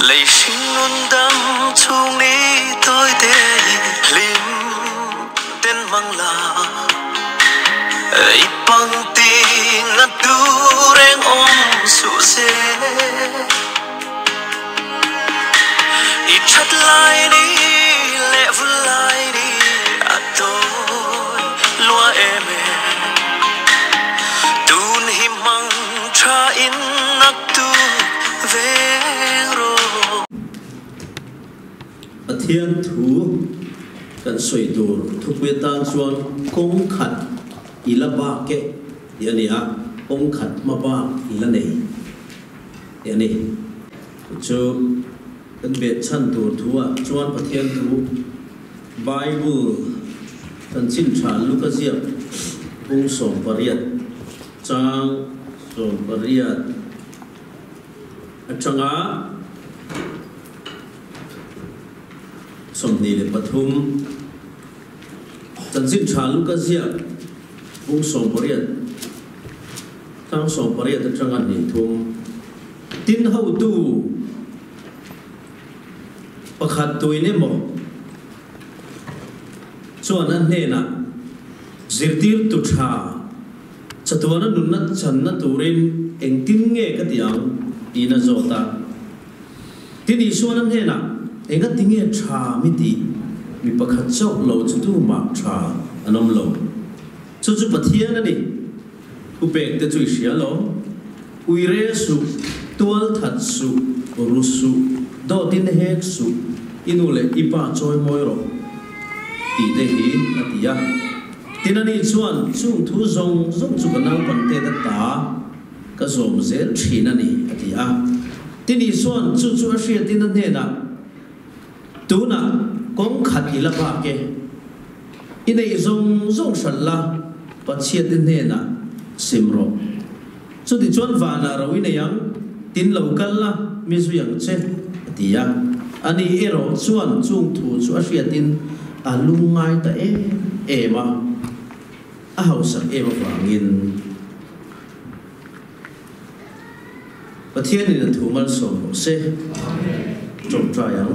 lấy sinh luôn đắm chung đi tôi để lim tên mang là ấy bằng tin ngắt du reng ôm su se ít chặt lại đi lệ vui lại đi à tôi loa em tun hi mang tra in nát tu về thiên thủ cần soi đồ thuộc về tăng xuân công khát ila ba ke yani a công khát mà ba ila này yani cho cần biết chân đồ thua xuân và thiên thủ Bible cần xin trả Lucas diệp công sòng bariat trang sòng bariat trang á som ni le pathum tanzin cha Lucas zia ung som pariat tang som pariat atrangan ni thum tin hau tu pakhat tuine mo chuan an hne na zirtir tu tha chatuana nunna channa turin engtin nge ka tiang ina zota tin isuan an hne na enga tinge cha miti mi pakhat chau lo chu tu ma cha anom lo chu chu pathian ani upek te chui sia lo uire su tual that su rusu do tin hek su inule ipa choi moi ro ti te hi atia tinani chuan chung thu zong zong chu kanang pan te ta ka zom zel thinani atia tini chuan chu chu a hria tin an he na tu na công khát ila ba ke inei zong zong salla pathiat din he na simro chu ti chuan vana ro ina yang tin local la mi su yang che tia ani ero chuan chung thu chu a hriatin alungai ta e ma a hausa e ma wangin pathian ni thu mal som se trong tra yang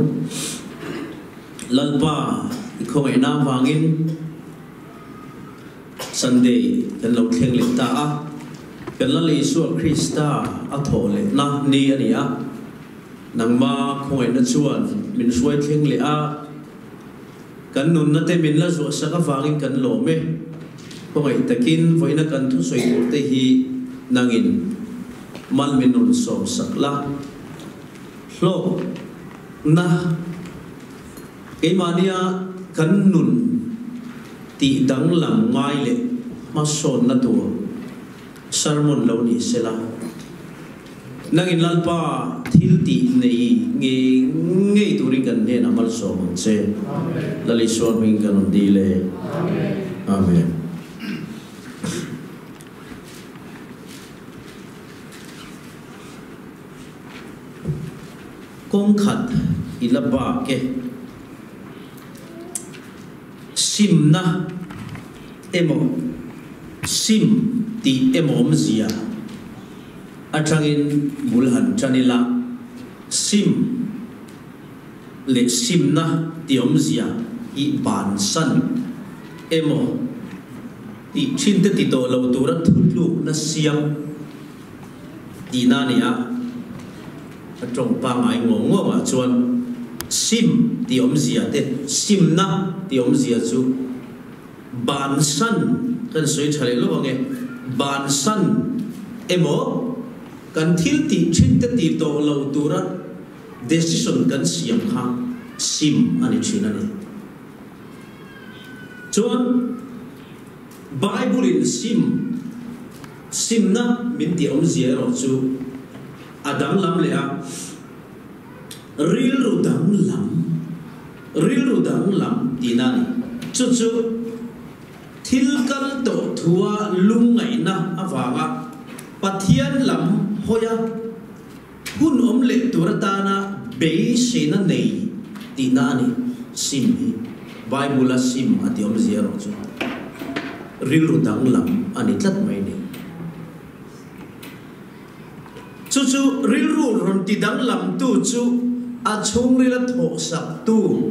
lalpa không ai nam vangin Sunday kan lo thleng le ta a kan la le su Krista a thole na ni ani a nang ma không ai na chuan min suai thleng le a kan nun na te min la zo sa ka vangin kan lo me không ai takin voina kan thu soi ko te hi nangin mal min nun so sakla hlo na cái mania kan nun ti dang lam ngai le ma son na tu sermon lo ni sela nangin lalpa thil ti nei nge tu ri kan ne namal so mon se lali so min kan di le amen công khát ila ba ke sim na emo sim ti emo mzia atangin bulhan chanila sim le sim na ti omzia I ban san emo ti chin te ti to lo tura thutlu na siam ti na nia atong pa ngai ngo ma chuan sim ti omzia te sim na ti omzia chu ban san kan soi chale lo nge ban san emo kan thil ti chin te ti to lo tura decision kan siam ha sim ani china ni chuan Bible in sim na min ti omzia ro chu adang lam le a ril ru dang lam dinani chu chu thil kal to thua lungai na awanga pathian lam hoya hun om le turatana be sena nei dinani sim Bible sim ati om zero chu ril ru dang lam ani tlat mai ni chu chu ril ru ron ti dang lam tu chu a chung ri la tho sak tu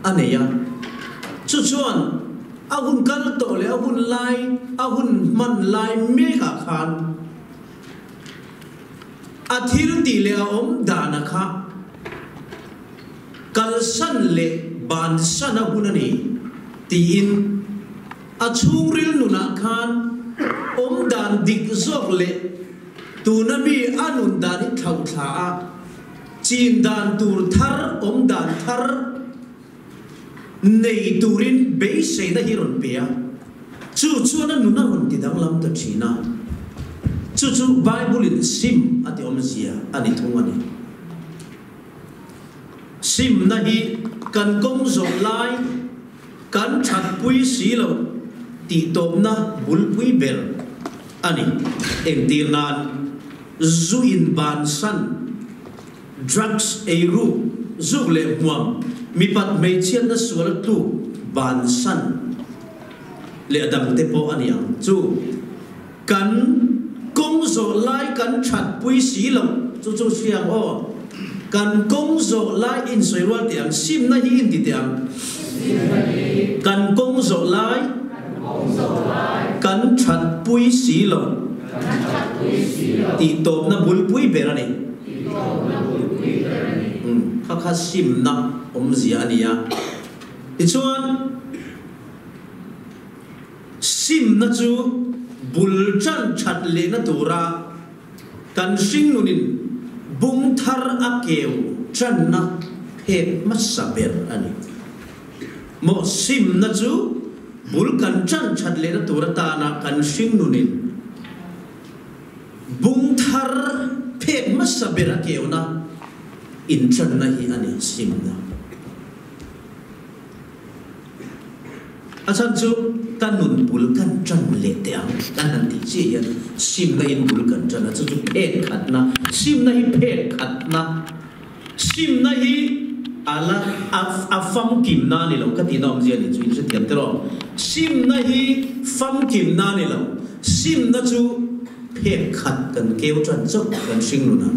ania chu chuan a hun kal to le a hun lai a hun man lai me kha khan a thir ti le om dana kha kal san le ban san a hun ani ti in a chung ril nu na khan om dan dik zok le tu na mi anun dan thau tha a chin dan tur thar om dan thar nei turin be se na hiron pia chu chu na nu na hon ti dang lam ta thina chu chu bible in sim ati om zia ani thung ani sim na hi kan kong zong lai kan chat pui si lo ti top na bul pui bel ani eng tir nan zu in ban san drugs eru zuk le muam mi pat mei chian na sual tu ban san le adam te po aniang chu kan kong zo lai kan chat pui si lo chu chu siang o kan kong zo lai in soi wal tiang sim na hi in ti tiang kan kong zo lai kan chat pui si lo ti top na bul pui berani kha sim na om zia ania ti chuan sim na chu bul chan chat le na tura kan sing nunin bung thar a keu chan na phet ma saber ani mo sim na chu bul kan chan chat le na tura ta na kan sing nunin bung thar phet ma saber a keu na in chan na hi ani sim na asan chu kan nun bul kan chan le tiang kan han ti chi yan sim na in bul kan chan chu chu phet khat na sim na hi phet khat na sim na hi ala afam kim na ni lo ka ti nom zia ni chu in se tiam te ro sim na hi fam kim na ni lo sim na chu phet khat kan keu chan chok kan sing lu na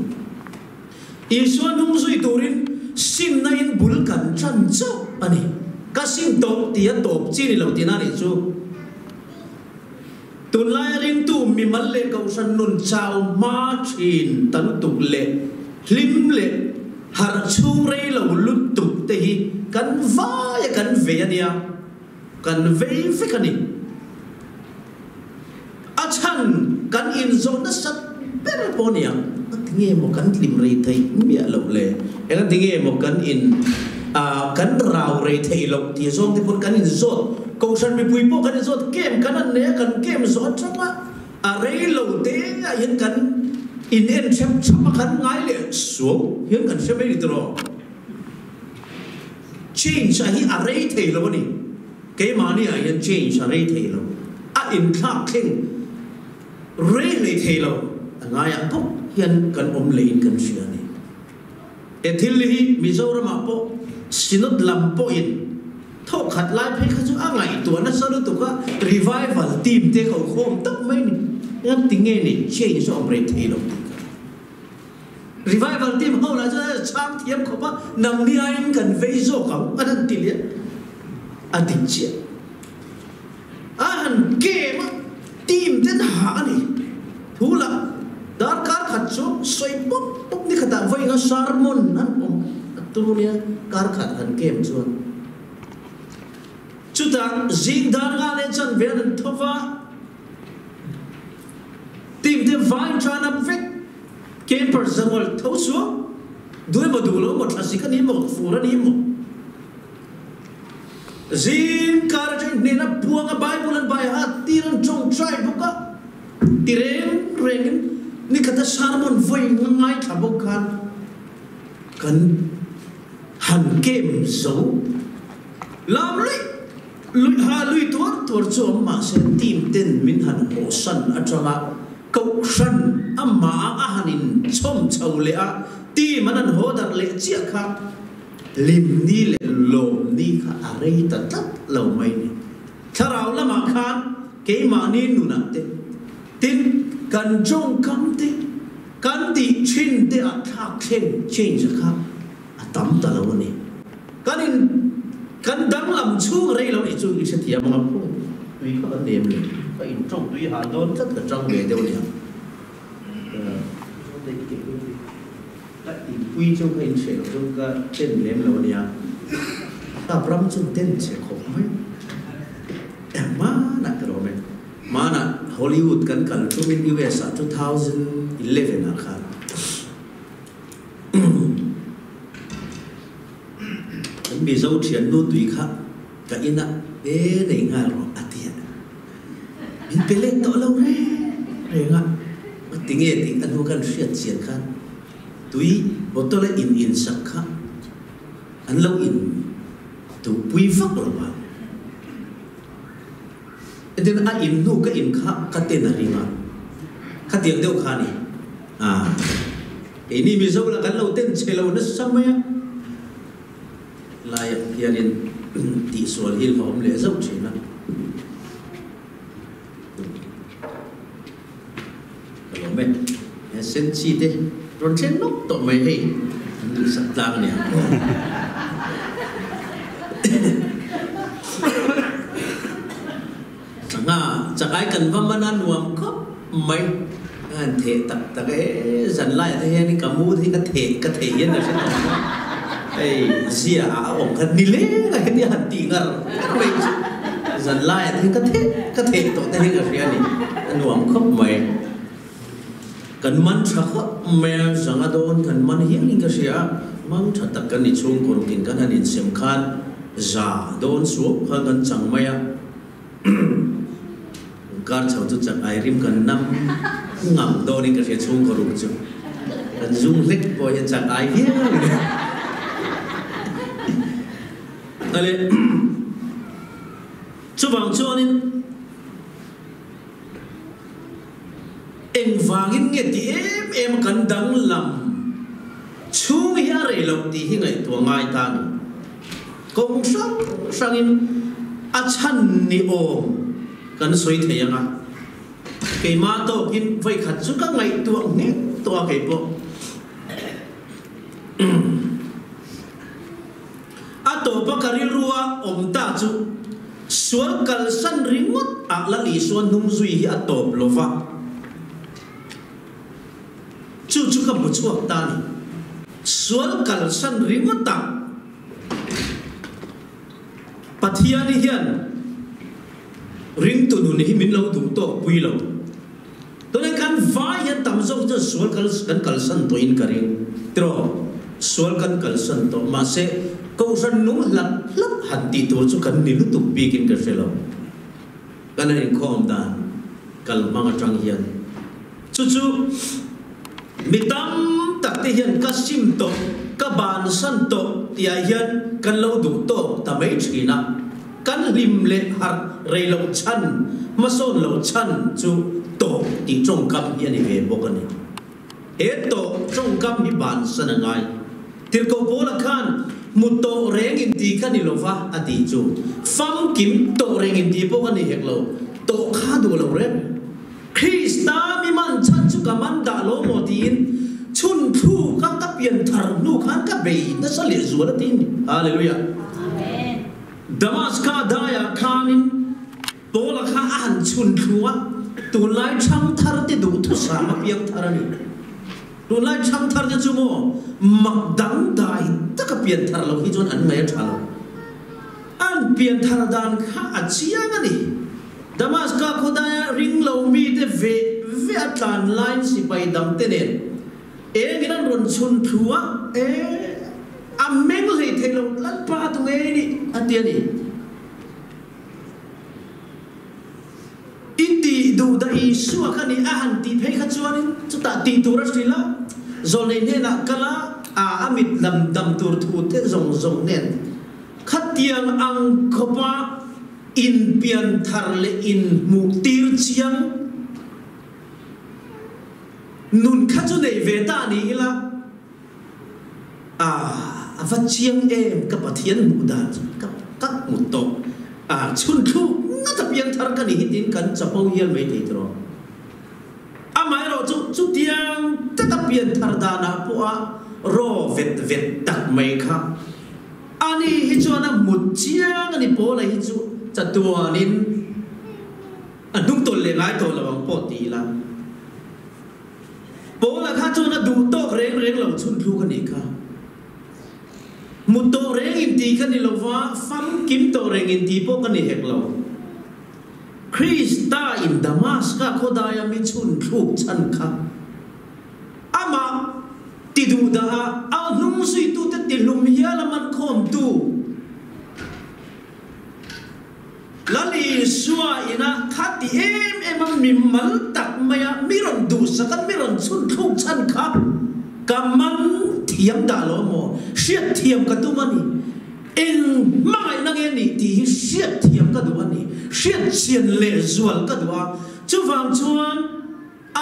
Iswa nung sui turin sim na in bul kan chan chok ani ka sim top tia top chi ni lo ti na ni chu tun lai ring tu mi mal le kau san nun chao ma chin tan tuk le hlim le har chu re lo lut tuk te hi kan va ya kan ve ania kan ve fe kan ni a chan kan in zon na sat ber ponia nghe một cánh lim rây thấy mía lộc lệ em thấy nghe một cánh in cánh rào rây thấy lộc thì xong thì một cánh in rốt câu sân bị bùi bộ cánh in rốt kem cánh ăn né cánh kem rốt trong á rây lộc té hiện cánh in em xem trong cánh ngái lệ xuống hiện cánh xem mấy đi rồi change hi rây thấy lộc này cái mà này hiện change rây thấy lộc in khắc khen rây rây thấy lộc ngay à bốc hiện cần ôm lên cần sửa này, để thil hi Mizoram mà po sinot làm po in, thọ khát lại phải khát chú anh ngày tuổi nó sao được cả revival team thế khẩu khom tất mấy này, em tiếng nghe này change cho ông rệt thế đâu, revival team hậu là cho trang thiệp không á nằm đi anh cần vây rô không, anh tin liền, anh tin chưa, anh kê mà team thế hả này, thú là dar kar khat chu soi pop pop ni khata voi nga sarmon nan om tu nia kar khat han kem chuan chuta jing dar ga le chan ven thova tim de vine chan up vek kem per zamol tho su dui mo du lo mo thasi kan ni mo fura ni mo jing kar chen ne na puang a bible an bai ha tiran chong trai buka tireng rengin ni kata sarmon voi ngai thabok kan han kem zo lam lui ha lui tor cho ma se tim ten min han ho san atanga kau san amma a hanin chom chau le a ti manan ho dar le chia kha lim ni le lom ni kha arei ta tat lo mai ni tharau lama khan ke ma ni nu na te tin kan jong kam te kan ti chin te a thak khen change kha atam tam ta lo ni kan dang lam chu rei lo ni chu ni se thiam ma phu tui kha nem le ka in trong tui ha don chat ka trong ve deu ni ka in pui chu ka in se lo chu ka ten lem lo ni ta pram chu ten se khop mai ma na ka ro me ma na Hollywood kan kal chu in US 2011 na kha bị dâu chiến nô tùy khác cả in ạ ế để ngà rồi à tiền mình phải lên tội lâu đấy để ngà mà tiếng nghe tiếng ăn vô cần siết chiến khác tùy bộ tôi lại in sắc khác ăn lâu in tụ quý phắc rồi mà nên ai in nô cái in khác cái tên là gì mà cái tiếng đâu khác này à cái này bị dâu là cái lâu tên chơi lâu nó sắm ấy lại hiện in tỷ số hiền họ lệ dốc chỉ là kalau mẹ sen chi thế rồi sen nóc tụi mày hay sắp lang nè chẳng ai cần văn văn ăn nuông khóc mày anh thể tập cái dần lại thế nên cả mu thì cái thể yên là sẽ zia ông khăn đi lẽ là cái hạt tì ngờ dần lại thì cái thể tổ thế cái gì này nuông khóc mày cần man chắc mẹ rằng adon cần man hiến những cái gì mang thật tất cả những chung còn kinh cái này xem khan giả don xuống hơn gần chẳng màyการชาวจุดจากไอริมกันน้ำงำโดนี่ก็เสียชุ่มกระดูกจุกันยุ่งเล็กพอจะจากไอเหี้ยอะไรชุบางช่วงนี้เอ็งฟังเงี้ยที่เอ็มกันดังลำชุ่มยาเรลตีที่ไงตัวง่ายตังกงสังอินอาชันนิโอกันสวยเทียงอ่ะเกี่ยมาโตกินไฟขัดสุกไงตัวนี้ตัวเกี่ยปอะตัวปากริรัวอมตาจุสวนกัลสันริงดอักละลีสวนนุ่มซุยฮิอะตบโลฟะจุกับบุษวตานีสวนกัลสันริงดตักปัทยานิเฮียนริงตุนุนหิมินเราถูกตกปุยเราตัวนี้การฟ้ายันต่ำสุดจะสวนกันกัลสันตัวอินการิงตรอสวนกันกัลสันตัวมาเสกเขาสันนุ่งหลับหันตีตัวสุกันนิลุตุกปีกินกันเสร็จแล้วกันนั่นข้อมดานกัลมังจังเฮียนจู่ๆมิตำตักที่เฮียนกัสิมโตกับบานสันโตที่เฮียนกันเราถูกตกแต่ไม่ชีนะกันริมเละหัดเรลชันมาโซนลชันจูโตที่จงกำยันเวบกันนี่โตจงกำฮิบานสนงายที่เขาโบราณขันมุตโตเร่งอินดีกันนี่โลฟ้าอดีจูฟังกิมโตเร่งอินดีพวกกันนี่เฮกโลโตข้าดูเราเร่คริสตามิมันชันจุกมันดาโลโมดีนชุนทูกันกับเปลี่ยนทาร์นูขันกับเบย์นั่นสลิจวนตีนฮาเลลูยาดามัสกาดายาคานินโตละข้าอ่านชุนทัวตุลายช่างทาร์ติดูทุสามเพียงทาร์นี่ตุลายช่างทาร์จะจูโมมักดังได้ตะกับเปลี่ยนทาร์เราที่จนอันไม่ทันอันเปลี่ยนทาร์ดานข้าอาเชียงนี่ดามัสกาโคดายาริงเรามีเดเวอัตานไลน์สิไปดังเตเนกินันรอนชุนทัวอเมงเลยเทลลัดปาตรงนี้อันเดียนี่อินดีดูได้ชัวกันนี่อาหารตีเพย์ขจวนนี่จุดตัดตีตัวรัสติละโซนนี้นักกล่าอามิดลำดำตัวทูเทซงเน้นขัดยังอังคบะอินเปียนทาร์เลอินมุติรเชียงนุนขจวนในเวตานี่ละฟัดเชียงกับปะเทียนมุดานกับมุดโตชุนทูน่าจะเปลี่ยนทาร์กันนี่ดินกันจะพอเฮียนไม่ได้ตรอหมายเราจุดยังจะเปลี่ยนทาร์ดานะเพราะ ro vet tak mai kha ani hi chu na mut chiang ani po lai hi chu chatuanin anung tol le ngai to lawang po ti la po la kha chu na du to reng lo chun thu kan ni kha mut to reng in ti kan ni lo wa fam kim to reng in ti po kan ni hek lo Krista in Damascus khodaya mi chun thu chan kha ama ti du da a nung sui tu te ti lum hia la man khom tu lali suwa ina khati em mi mal tak maya mi ron du sakan mi ron chun thu chan kha kaman thiam da lo mo siat thiam ka tu mani in mai na nge ni ti siat thiam ka du ani siat sian le zual ka du a chu wang chuan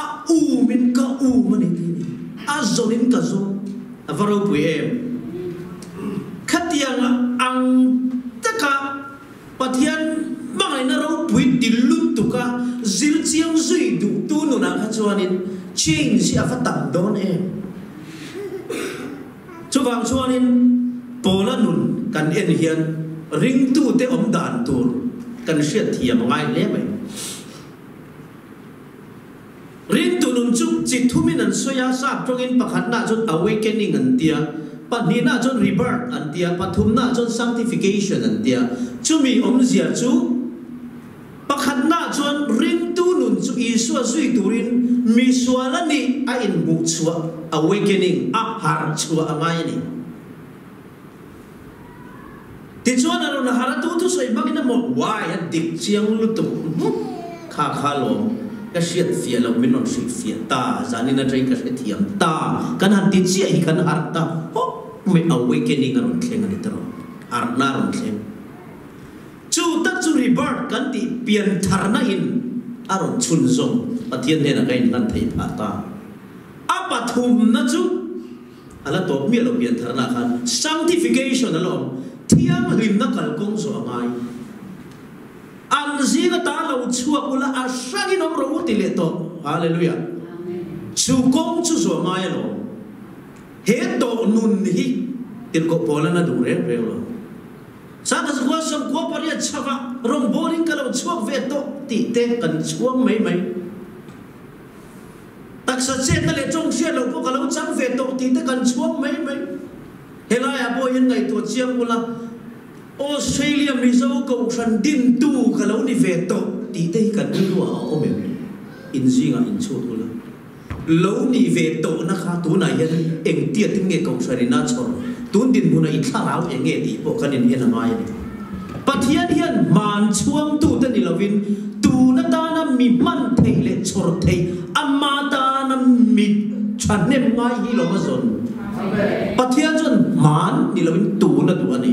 a u min ka u mani ti ni a zonin ka zo a varo pui em khatiang ang taka pathian mai na ro pui dilut tu ka zil chiang zui du tu nu na kha chuanin ching si a fa tam don em chu wang chuanin pola nun kan en hian ring tu te om dan tur kan siat thiam ngai le mai ring tu nun chu chi thumin an soya sa tongin pakhat na chon awakening an tia pani na chon rebirth an tia pathum na chon sanctification an tia chumi om zia chu pakhat na chon ring tu nun chu iswa sui turin mi swalani a in mu chua awakening a har chua amai ni ti chuan aro na hara tu soi magina mo wai a dik chiang lu tu kha lo ka siat fia lo minon si fia ta zani na train ka se thiam ta kan han ti chi hi kan har ta ho me awakening aron thleng ani tro ar na ron thleng chu tak chu rebirth kan ti pian thar na in aron chun zong pathian ne na kain kan thei pha ta apa thum na chu ala to mi lo pian thar na khan sanctification alone thiam rim na kal kong so ngai an zi ga ta lo chua ula a shagi nom ro ti le to hallelujah chu kong chu so ngai lo he to nun hi tin ko pola na du re lo sa ka ko so ko paria chawa rong boring ka lo chuak ve to ti te kan chuang mai mai tak sa che na le chong sia lo ko ka lo chang ve to ti te kan chuang mai mai helaya bo yin ngai to chiang ula Australia mi zo ko san din tu ka lo ni ve to ti te kan ni lo o me in zinga in chu ula lo ni ve to na kha tu na yan eng tia tin nge ko sari na chor tun din mu na i thla rau eng nge ti bo kan in en mai ni pathian hian man chuang tu te ni lovin tu na ta na mi man thei le chor thei amma ta na mi chan nem ngai hi lo ma zon pathian chon man ni lovin tu na du ani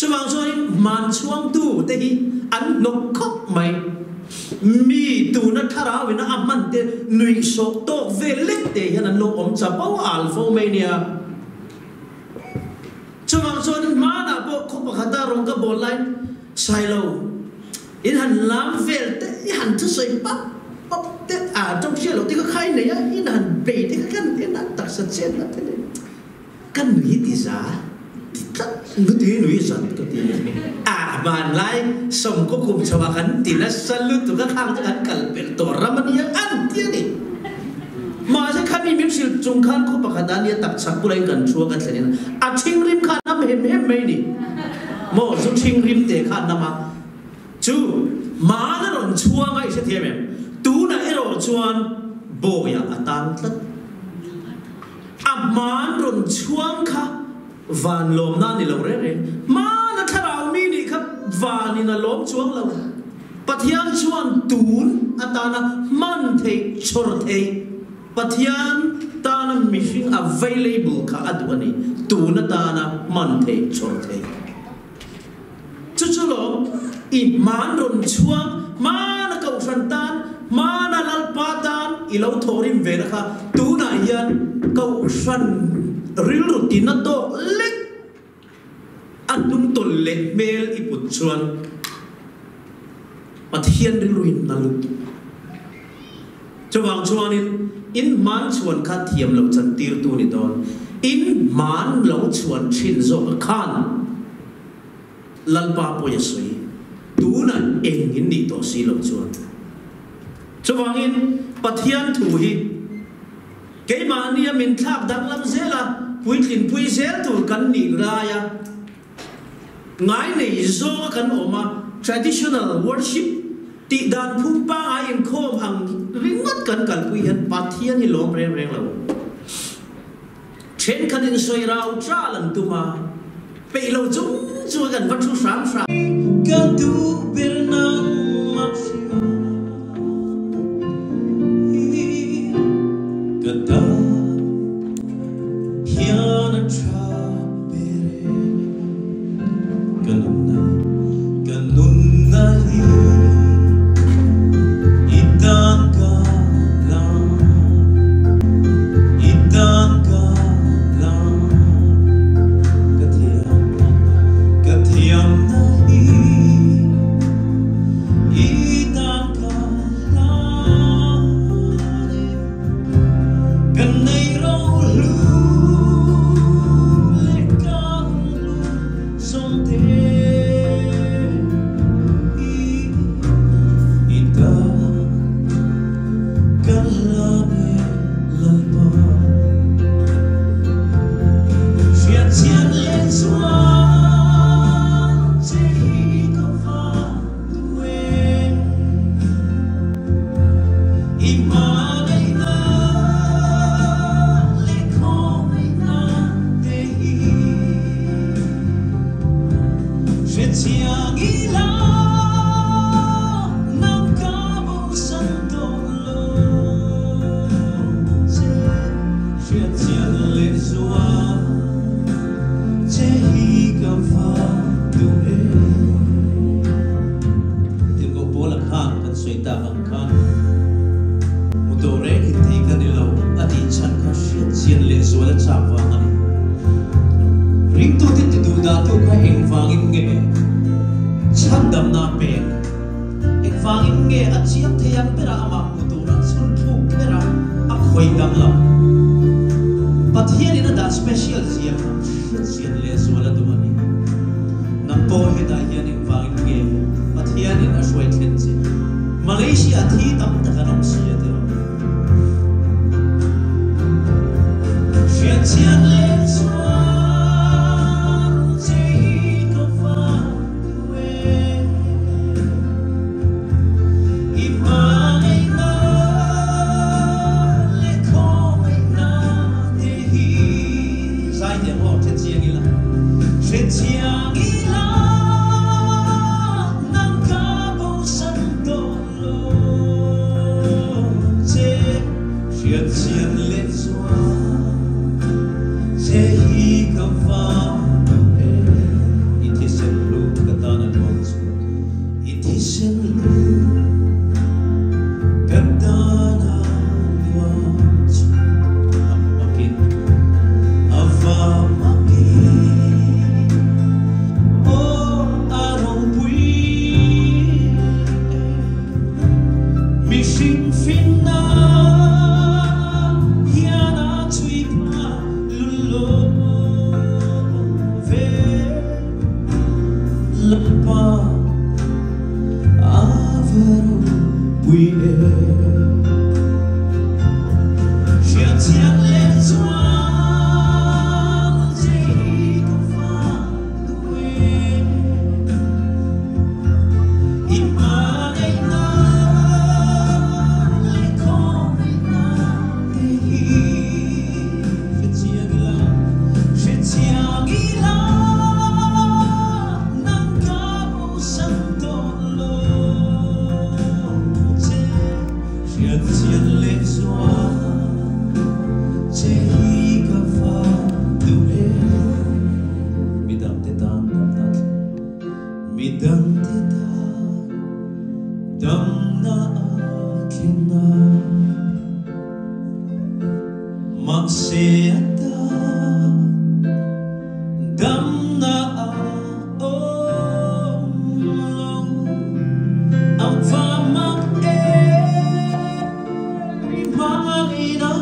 chuang choi man chuang tu te hi an nok khop mai mi tu na thara we na amman te nui so to velek te hian an lo om cha pau alpha mania chuang chon mana bo khop khata rong ka bol line sai lo in han lam vel te han thu soi pap pap te a trong sia lo ti ka khai nei in han be te ka kan te na tak sa chen na te kan nui ti za nó thế nuôi sản cái tiền bàn lại sống có cùng cho bà khán thì nó sân lướt từ các hang cho hắn cần biệt tổ ra mà đi ăn tiền đi mà sẽ khăn đi miếng xịt trung khăn có bà khán đan đi tập sắc của anh cần chua cái thế này chinh rim khăn nằm hem mấy đi mà dùng chinh rim để khăn nằm chú mà nó còn chua ngay sẽ thế em tú này rồi chuan bồi tan tất mà rồi chuang khá van lom na ni lo re re ma na tharau mi ni kha van ni na lom chuang lo pathian chuan tun atana man thei chor thei pathian ta na mission available kha adwani tun atana man thei chor thei chu chu lo i man ron chuang ma na kau san tan ma na lal pa tan i lo thorim ve na kha tu na hian kau san real routine na to lek anung to lek mel iput chuan pathian ring ruin na lut chawang chuanin in man chuan kha thiam lo chan tir tu ni don in man lo chuan thin zo khan lalpa po yesui tu na engin ni to si lo chuan chuwangin pathian thu hi ke mania min thak dak lam zela puitlin pui zel tur kan ni raya ngai nei zo kan oma traditional worship ti dan phum pa ai in khom ang ringot kan kal pui han pathian hi lom reng reng lo chen kan in soi rau tra lang tu ma pe lo chung chu kan wat chu sam sam kan tu bernang mafia kata hiana tra bere kanunna hi itan ka lang kathiam na hi itan ka lang kanay ro lu le kan lu som te ita kan la me la pa xian xian le xua che hi ka fa tuwe ima nei na le ko mai na te hi she chiang i la nam ka bo san to lo che she chiang le xua che hi ka fa tuwe tin ko bola khan kan soi ta khan mutore hithi kan lo ati chan kha chian le zuala cha wang ani ring tu ti tu da tu kha eng wang in nge chan dam na pe eng wang in nge a chiam theyam pera ama mutura chun thu pera a khoi dam la pathian in da special ziam chian le zuala tu ani nam po he da hian eng wang in nge pathian in a shwai thlen chi Malaysia thi tam ta kanam sia te chian le xua che hi ka fa tuwe ima nei na le ko mai na te hi sai de ho te chiang ila she chiang ila nam ka bo san to lo che chian le xua che hi ka fa tuwe iti sen lu katana luansu iti sen lu katana luansu amakin afamakin o arong pui mi shin fin na hiana chui pa lulo ve lalpa avaru pui xian xian le zuan che hi ka fa tuwe ima nei na le ko mai na te hi she chiang i la nam ka bo san to lo che chian le zuan che hi ka fa tuwe midam te tan dam na midam te tan dam na akina mak se ata dam na om long am fa mak e ri ma ri na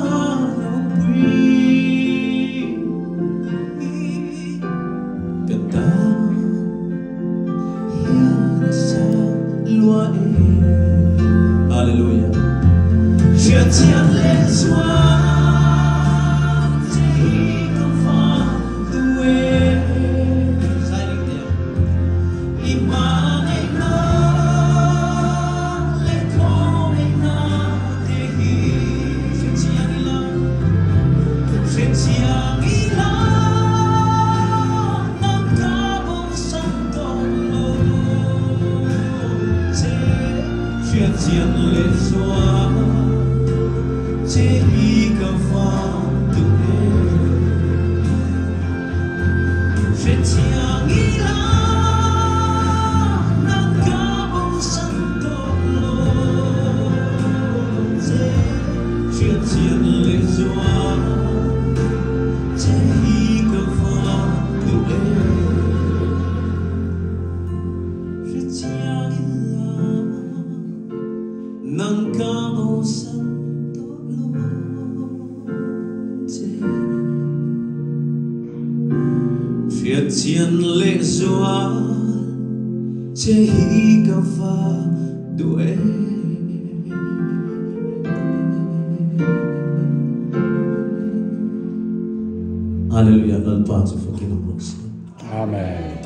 Chuyện chiang ý la nam ca bông sân tông lô chế chuyện chiang lệ xóa chế ý ca pha tụ đê chuyện chiang ý la nam ca bông sân tông lô chế chuyện chiang lệ xóa chế ý ca pha tụ đê chuyện chiang ý la nam ca bông sân chuyện chiến lệ doa chế hi ca pha đuổi Hallelujah, Lord, Father, forgive us. Amen.